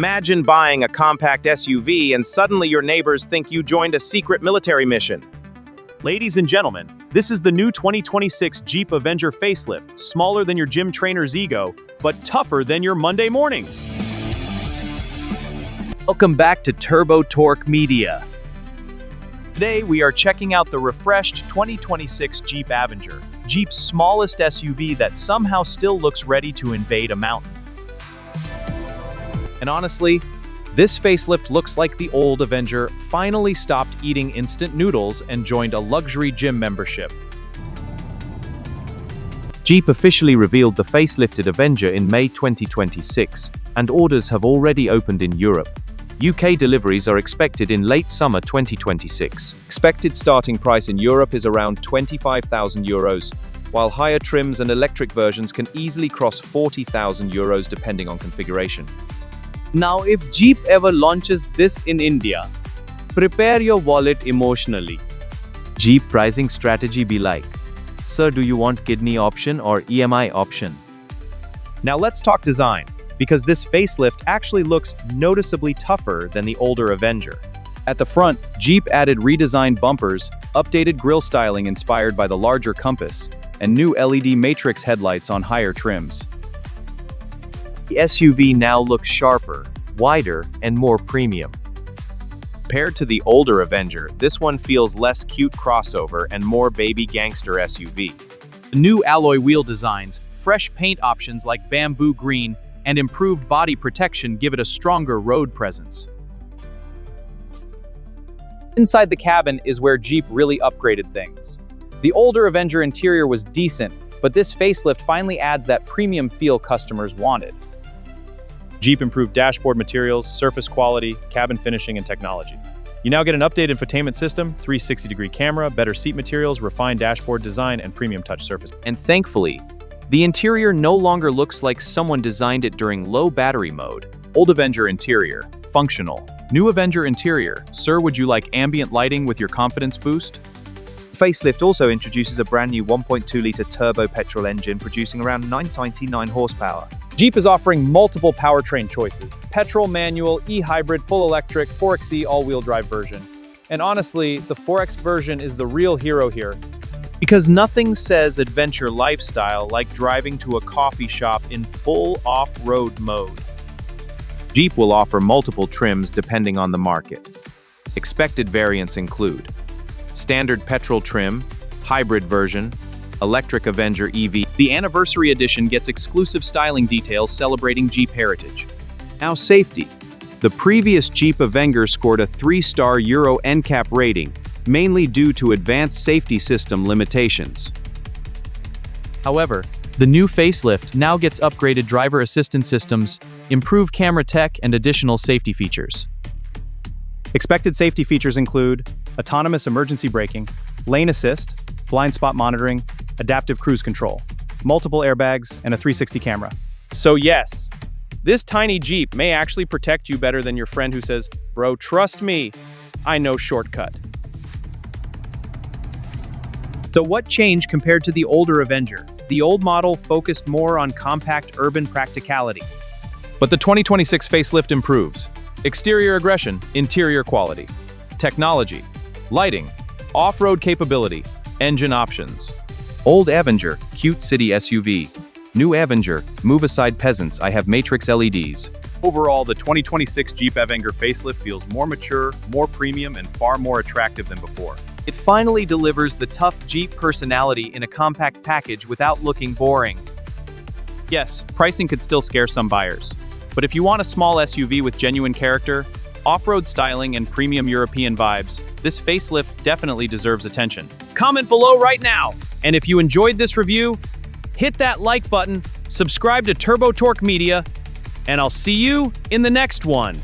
Imagine buying a compact SUV and suddenly your neighbors think you joined a secret military mission. Ladies and gentlemen, this is the new 2026 Jeep Avenger Facelift, smaller than your gym trainer's ego, but tougher than your Monday mornings. Welcome back to Turbo Torque Media. Today we are checking out the refreshed 2026 Jeep Avenger, Jeep's smallest SUV that somehow still looks ready to invade a mountain. And honestly, this facelift looks like the old Avenger finally stopped eating instant noodles and joined a luxury gym membership. Jeep officially revealed the facelifted Avenger in May 2026, and orders have already opened in Europe. UK deliveries are expected in late summer 2026. Expected starting price in Europe is around €25,000, while higher trims and electric versions can easily cross €40,000 depending on configuration. Now, if Jeep ever launches this in India, prepare your wallet emotionally. Jeep pricing strategy be like, sir, do you want kidney option or EMI option? Now let's talk design, because this facelift actually looks noticeably tougher than the older Avenger. At the front, Jeep added redesigned bumpers, updated grille styling inspired by the larger Compass, and new LED matrix headlights on higher trims. The SUV now looks sharper, wider, and more premium. Compared to the older Avenger, this one feels less cute crossover and more baby gangster SUV. The new alloy wheel designs, fresh paint options like bamboo green, and improved body protection give it a stronger road presence. Inside the cabin is where Jeep really upgraded things. The older Avenger interior was decent, but this facelift finally adds that premium feel customers wanted. Jeep improved dashboard materials, surface quality, cabin finishing, and technology. You now get an updated infotainment system, 360-degree camera, better seat materials, refined dashboard design, and premium touch surface. And thankfully, the interior no longer looks like someone designed it during low battery mode. Old Avenger interior, functional. New Avenger interior, sir, would you like ambient lighting with your confidence boost? Facelift also introduces a brand new 1.2-litre turbo petrol engine producing around 999 horsepower. Jeep is offering multiple powertrain choices: petrol, manual, e-hybrid, full electric, 4xe all-wheel drive version. And honestly, the 4X version is the real hero here, because nothing says adventure lifestyle like driving to a coffee shop in full off-road mode. Jeep will offer multiple trims depending on the market. Expected variants include standard petrol trim, hybrid version, electric Avenger EV. The Anniversary Edition gets exclusive styling details celebrating Jeep heritage. Now safety. The previous Jeep Avenger scored a 3-star Euro NCAP rating, mainly due to advanced safety system limitations. However, the new facelift now gets upgraded driver assistance systems, improved camera tech, and additional safety features. Expected safety features include autonomous emergency braking, lane assist, blind spot monitoring, adaptive cruise control, multiple airbags, and a 360 camera. So yes, this tiny Jeep may actually protect you better than your friend who says, "Bro, trust me, I know shortcut." So what changed compared to the older Avenger? The old model focused more on compact urban practicality. But the 2026 facelift improves. Exterior aggression, interior quality, technology, lighting, off-road capability, engine options. Old Avenger, cute city SUV. New Avenger, move aside peasants, I have matrix LEDs. Overall, the 2026 Jeep Avenger facelift feels more mature, more premium, and far more attractive than before. It finally delivers the tough Jeep personality in a compact package without looking boring. Yes, pricing could still scare some buyers. But if you want a small SUV with genuine character, off-road styling, and premium European vibes, this facelift definitely deserves attention. Comment below right now! And if you enjoyed this review, hit that like button, subscribe to Turbo Torque Media, and I'll see you in the next one.